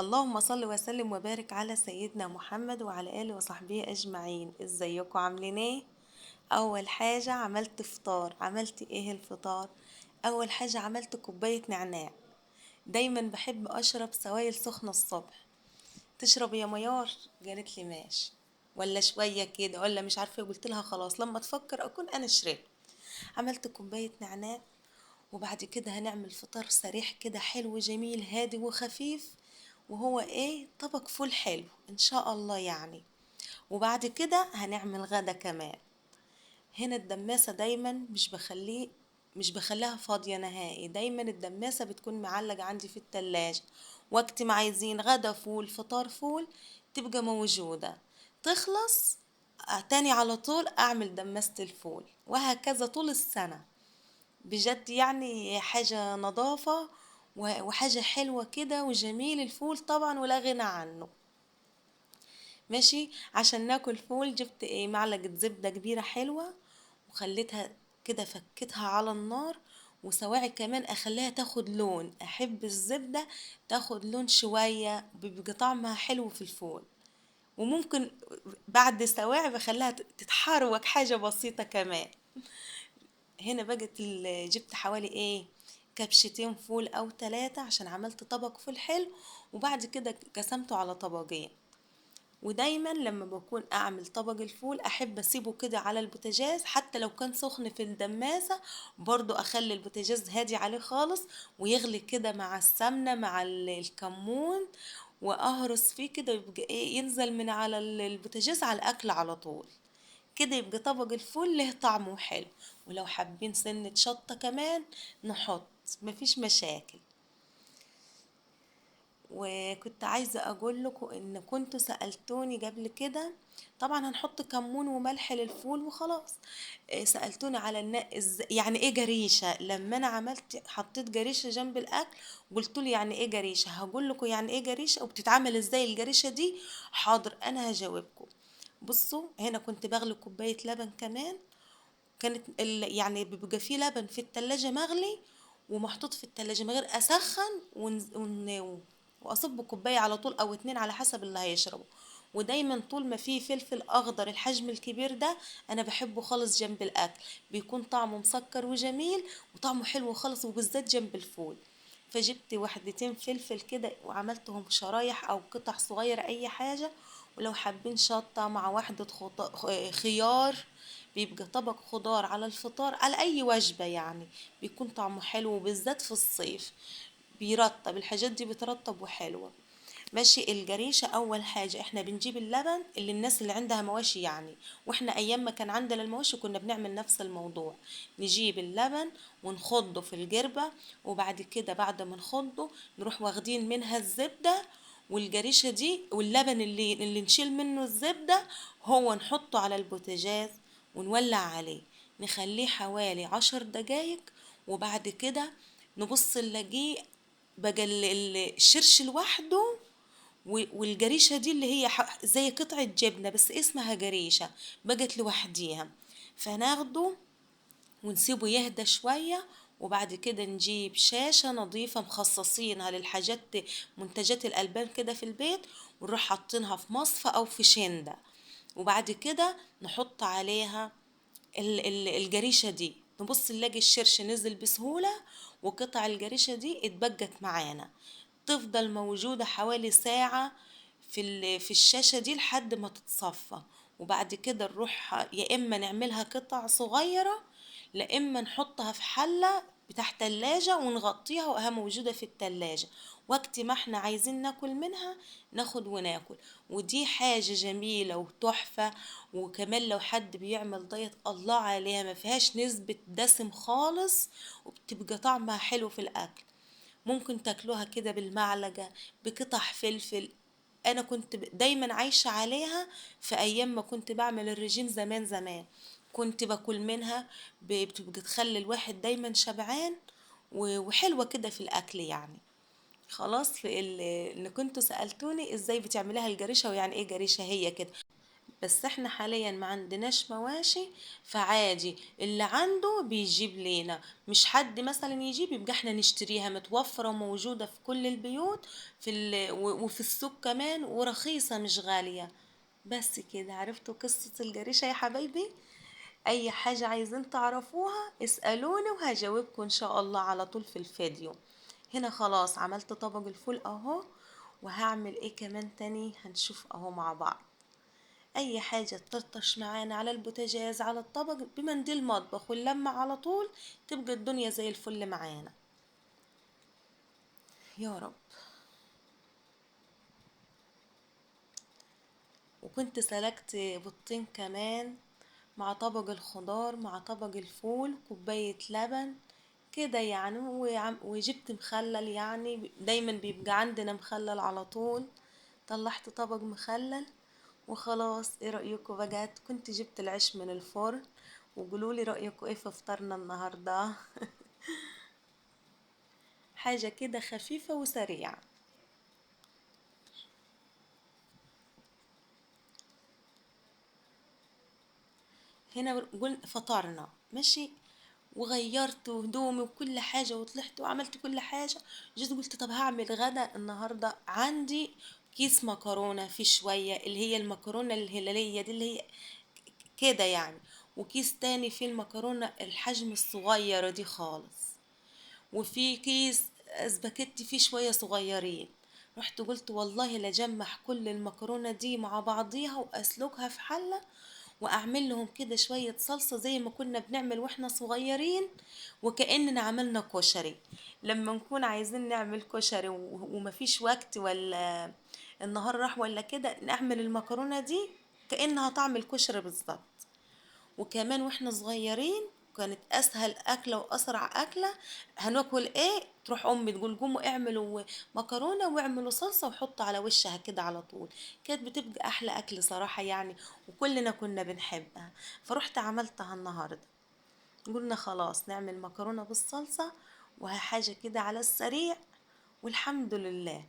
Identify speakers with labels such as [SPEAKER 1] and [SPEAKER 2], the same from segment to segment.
[SPEAKER 1] اللهم صل وسلم وبارك على سيدنا محمد وعلى آله وصحبه أجمعين. ازيكم عاملين ايه؟ أول حاجة عملت فطار. عملت ايه الفطار؟ أول حاجة عملت كوباية نعناع. دايما بحب أشرب سوائل سخنة الصبح. تشرب يا ميار؟ قالت لي ماشي، ولا شوية كده ولا مش عارفة. قلت لها خلاص لما تفكر أكون أنا شربت. عملت كوباية نعناع، وبعد كده هنعمل فطار سريع كده حلو جميل هادي وخفيف، وهو ايه، طبق فول حلو ان شاء الله يعني. وبعد كده هنعمل غدا كمان. هنا الدماسة دايما مش بخليها فاضية نهائي، دايما الدماسة بتكون معلقة عندي في التلاجة. وقت ما عايزين غدا فول فطار فول تبقى موجودة. تخلص تاني على طول اعمل دماسة الفول، وهكذا طول السنة. بجد يعني حاجة نظافة وحاجة حلوة كده وجميل الفول طبعا ولا غنى عنه. ماشي، عشان ناكل فول جبت ايه، معلقة زبدة كبيرة حلوة، وخليتها كده فكتها على النار. وسواعي كمان اخليها تاخد لون، احب الزبدة تاخد لون شوية، بيبقى طعمها حلو في الفول. وممكن بعد سواعي بخليها تتحروق حاجة بسيطة كمان. هنا بقت جبت حوالي ايه، كبشتين فول او 3 عشان عملت طبق فول حلو. وبعد كده قسمته على طبقين. ودايما لما بكون اعمل طبق الفول احب اسيبه كده على البوتاجاز، حتى لو كان سخن في الدماسة برضو اخلي البوتاجاز هادي عليه خالص، ويغلي كده مع السمنة مع الكمون، واهرس فيه كده يبقى ايه، ينزل من على البوتاجاز على الاكل على طول. كده يبقى طبق الفول له طعمه حلو. ولو حابين سنة شطة كمان نحط، مفيش مشاكل. وكنت عايزة اقول لكم ان كنتوا سألتوني قبل كده، طبعا هنحط كمون وملح للفول وخلاص. سألتوني على يعني ايه جريشة. لما انا عملت حطيت جريشة جنب الاكل، قلتولي يعني ايه جريشة. هقول لكم يعني ايه جريشة وبتتعمل ازاي الجريشة دي. حاضر انا هجاوبكم. بصوا، هنا كنت بغلي كوباية لبن كمان. كانت يعني بيبقى فيه لبن في التلاجة مغلي ومحطوط في التلاجة من غير اسخن واصب كوباية على طول او 2 على حسب اللي هيشربه. ودايما طول ما فيه فلفل اخضر الحجم الكبير ده انا بحبه خالص جنب الاكل، بيكون طعمه مسكر وجميل وطعمه حلو خالص، وبالذات جنب الفول. فجبت وحدتين فلفل كده وعملتهم شرايح او قطع صغيرة اي حاجة. ولو حابين شطة مع واحدة خيار، بيبقى طبق خضار على الفطار على اي وجبة يعني، بيكون طعمه حلو وبالذات في الصيف. بيرطب، الحاجات دي بترطب وحلوة. ماشي. الجريشة اول حاجة احنا بنجيب اللبن اللي الناس اللي عندها مواشي يعني، واحنا ايام ما كان عندنا المواشي كنا بنعمل نفس الموضوع. نجيب اللبن ونخضه في الجربة، وبعد كده بعد ما نخضه نروح واخدين منها الزبدة والجريشة دي واللبن اللي نشيل منه الزبدة، هو نحطه على البوتاجاز ونولع عليه، نخليه حوالي 10 دقايق. وبعد كده نبص نلاقيه بقى الشرش لوحده، والجريشة دي اللي هي زي قطعة جبنة بس اسمها جريشة، بقت لوحديها. فناخده ونسيبه يهدى شوية. وبعد كده نجيب شاشة نظيفة مخصصينها للحاجات، منتجات الألبان كده في البيت، ونروح حاطينها في مصفى أو في شندة. وبعد كده نحط عليها الجريشة دي، نبص نلاقي الشرش نزل بسهولة، وقطع الجريشة دي اتبقت معانا. تفضل موجودة حوالي ساعة في الشاشة دي لحد ما تتصفى. وبعد كده نروح يا إما نعملها قطع صغيرة، لا إما نحطها في حلة تحت تلاجة ونغطيها وهي موجودة في التلاجة. وقت ما احنا عايزين ناكل منها ناخد وناكل. ودي حاجة جميلة وتحفة. وكمان لو حد بيعمل دايت الله عليها، ما فيهاش نسبة دسم خالص، وبتبقى طعمها حلو في الأكل. ممكن تاكلوها كده بالمعلقة بقطع فلفل. انا كنت دايما عايشة عليها في ايام ما كنت بعمل الرجيم زمان زمان. كنت باكل منها، بتبقى تخلي الواحد دايما شبعان وحلوة كده في الاكل يعني. خلاص، ان كنتوا سألتوني ازاي بتعمليها الجريشة ويعني ايه جريشة، هي كده. بس احنا حاليا ما عندناش مواشي، فعادي اللي عنده بيجيب لينا، مش حد مثلا يجيب يبقى احنا نشتريها، متوفرة وموجودة في كل البيوت، وفي السوق كمان، ورخيصة مش غالية. بس كده عرفتوا قصة الجريشة يا حبايبي. اي حاجة عايزين تعرفوها اسألوني وهجاوبكم ان شاء الله على طول في الفيديو. هنا خلاص عملت طبق الفول اهو، وهعمل ايه كمان تاني هنشوف اهو مع بعض. اي حاجة تطرطش معانا على البوتاجاز على الطبق بمنديل مطبخ ونلمع على طول، تبقى الدنيا زي الفل معانا. يا رب. وكنت سلقت بيضتين كمان، مع طبق الخضار مع طبق الفول، كوباية لبن كده يعني، وجبت مخلل، يعني دايما بيبقى عندنا مخلل على طول. طلعت طبق مخلل وخلاص. ايه رأيكم بقى؟ كنت جبت العيش من الفرن، وقولولي رأيكم ايه في فطرنا النهاردة. حاجة كده خفيفة وسريعة. هنا قلنا فطرنا ماشي، وغيرت هدومي وكل حاجة وطلعت وعملت كل حاجة. جيت قلت طب هعمل غدا النهاردة. عندي كيس مكرونة فيه شوية، اللي هي المكرونة الهلالية دي اللي هي كده يعني، وكيس تاني فيه المكرونة الحجم الصغيرة دي خالص، وفي كيس اسباجيتي فيه شوية صغيرين. رحت قلت والله لجمع كل المكرونة دي مع بعضيها واسلقها في حلة، واعمل لهم كده شوية صلصة زي ما كنا بنعمل واحنا صغيرين، وكأننا عملنا كشري. لما نكون عايزين نعمل كشري ومفيش وقت، ولا النهار راح ولا كده، نعمل المكرونة دي كأنها طعم الكشري بالظبط. وكمان واحنا صغيرين كانت اسهل اكله واسرع اكله. هناكل ايه؟ تروح امي تقول قوموا اعملوا مكرونه واعملوا صلصه وحطوا على وشها كده على طول. كانت بتبقى احلى اكل صراحه يعني، وكلنا كنا بنحبها. فرحت عملتها النهارده. قلنا خلاص نعمل مكرونه بالصلصه، وحاجه كده على السريع، والحمد لله.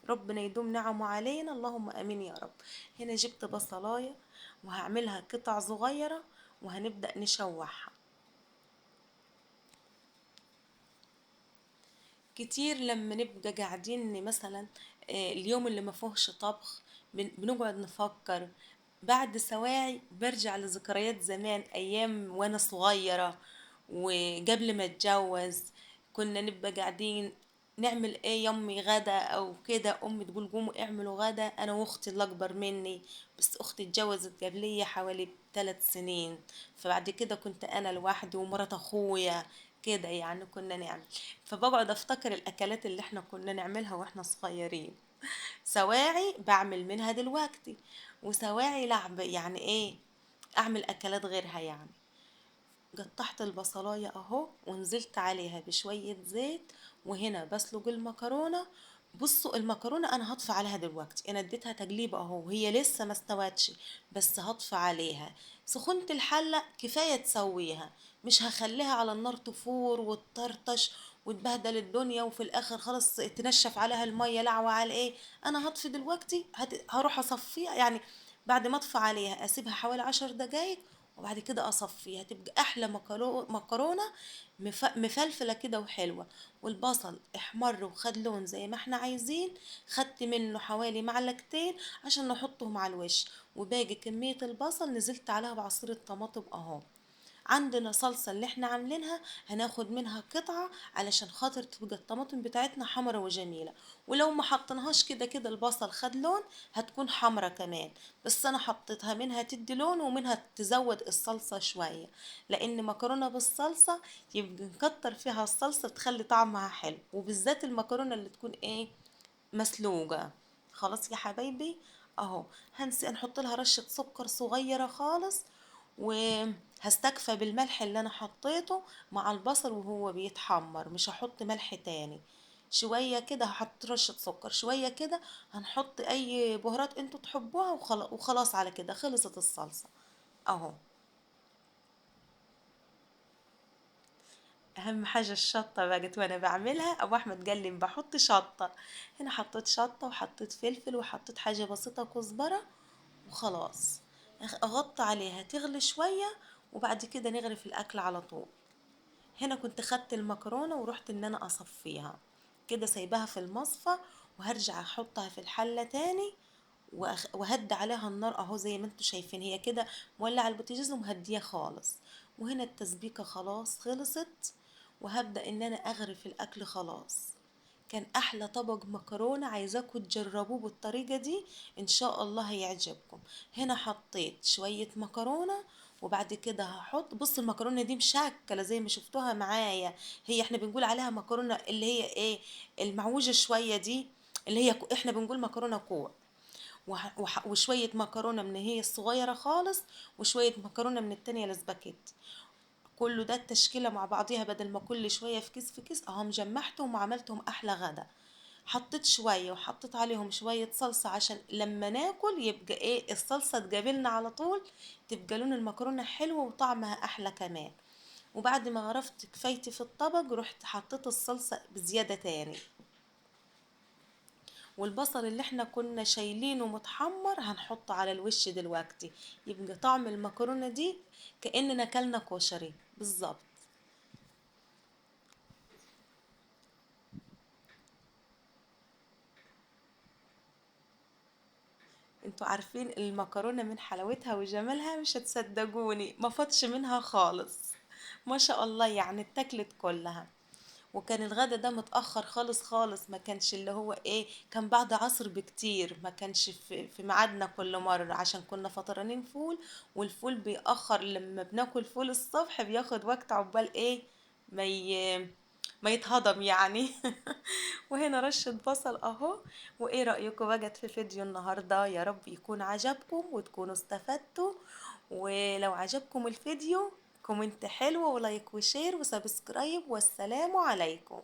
[SPEAKER 1] ربنا يدوم نعمه علينا، اللهم امين يا رب. هنا جبت بصلايه وهعملها قطع صغيره، وهنبدأ نشوحها. كتير لما نبقى قاعدين مثلا، اليوم اللي ما فيهوش طبخ، بنقعد نفكر. بعد سواعي برجع لذكريات زمان، ايام وانا صغيرة وقبل ما اتجوز. كنا نبقى قاعدين نعمل ايه يومي غدا او كده، امي تقول قوموا اعملوا غدا، انا واختي اللي اكبر مني. بس اختي اتجوزت قبلية حوالي 3 سنين، فبعد كده كنت انا لوحدي ومرات اخويا كده يعني كنا نعمل. فبقعد افتكر الاكلات اللي احنا كنا نعملها واحنا صغيرين. سواعي بعمل منها دلوقتي، وسواعي لعب يعني ايه، اعمل اكلات غيرها يعني. قطعت البصلاية اهو ونزلت عليها بشوية زيت، وهنا بسلق المكرونة. بصوا المكرونة انا هطفي عليها دلوقتي، انا اديتها تقليبة اهو وهي لسه ما استوتش، بس هطفي عليها. سخونة الحلة كفاية تسويها، مش هخليها على النار تفور وتطرطش وتبهدل الدنيا، وفي الاخر خلاص تنشف عليها المية لعوة على ايه. انا هطفي دلوقتي، هروح اصفيها يعني. بعد ما اطفي عليها اسيبها حوالي 10 دقايق، وبعد كده اصفيها تبقى احلى مكرونه مفلفله كده وحلوه. والبصل احمر وخد لون زي ما احنا عايزين، خدت منه حوالي معلقتين عشان نحطهم على الوش، وباقي كميه البصل نزلت عليها بعصير الطماطم اهو. عندنا صلصة اللي احنا عاملينها هناخد منها قطعة علشان خاطر تبقى الطماطم بتاعتنا حمرة وجميلة. ولو ما حطيناهاش كده كده البصل خد لون، هتكون حمرة كمان. بس انا حطيتها منها تدي لون ومنها تزود الصلصة شوية، لان مكرونة بالصلصة يبقى نكتر فيها الصلصة تخلي طعمها حلو، وبالذات المكرونة اللي تكون ايه، مسلوقة. خلاص يا حبايبي اهو. نحط لها رشة سكر صغيرة خالص، وهستكفى بالملح اللي انا حطيته مع البصل وهو بيتحمر، مش هحط ملح تاني. شوية كده هحط رشة سكر، شوية كده هنحط اي بهارات انتوا تحبوها، وخلاص على كده خلصت الصلصة اهو. اهم حاجة الشطة بقت وانا بعملها، ابو احمد قال لي بحط شطة. هنا حطيت شطة وحطيت فلفل وحطيت حاجة بسيطة كزبرة، وخلاص. اغطي عليها تغلي شوية، وبعد كده نغرف الاكل على طول. هنا كنت خدت المكرونة ورحت ان انا اصفيها كده، سايباها في المصفى، وهرجع احطها في الحلة تاني، وهدي عليها النار اهو زي ما انتوا شايفين هي كده، مولعة البوتاجاز ومهدية خالص. وهنا التسبيكة خلاص خلصت، وهبدأ ان انا اغرف الاكل خلاص. كان احلى طبق مكرونة، عايزاكم تجربوه بالطريقة دي، ان شاء الله هيعجبكم. هنا حطيت شوية مكرونة، وبعد كده هحط، بص المكرونة دي مشكلة زي ما شفتوها معايا، هي احنا بنقول عليها مكرونة اللي هي ايه، المعوجة شوية دي، اللي هي احنا بنقول مكرونة كوع. وشوية مكرونة من هي الصغيرة خالص، وشوية مكرونة من التانية الاسباجيتي. كله ده التشكيلة مع بعضيها، بدل ما كل شوية في كيس في كيس اهو جمعتهم وعملتهم احلى غدا. حطيت شوية وحطيت عليهم شوية صلصة عشان لما ناكل يبقى ايه الصلصة تقابلنا على طول، تبقى لون المكرونة حلو وطعمها احلى كمان. وبعد ما غرفت كفايتي في الطبق، رحت حطيت الصلصة بزيادة تاني. والبصل اللي احنا كنا شايلينه متحمر هنحطه على الوش دلوقتي، يبقى طعم المكرونة دي كأننا كلنا كشري بالظبط. انتوا عارفين المكرونة من حلاوتها وجمالها مش هتصدقوني ما فاتش منها خالص، ما شاء الله يعني اتاكلت كلها. وكان الغدا ده متأخر خالص خالص، ما كانش اللي هو ايه، كان بعد عصر بكتير، ما كانش في ميعادنا كل مرة، عشان كنا فطرانين فول، والفول بيأخر لما بناكل فول الصبح بياخد وقت عقبال ايه، ما ما يتهضم يعني. وهنا رشة بصل اهو. وايه رأيكم بقى في فيديو النهاردة؟ يا رب يكون عجبكم وتكونوا استفدتوا. ولو عجبكم الفيديو، كومنت حلو ولايك وشير وسبسكرايب، والسلام عليكم.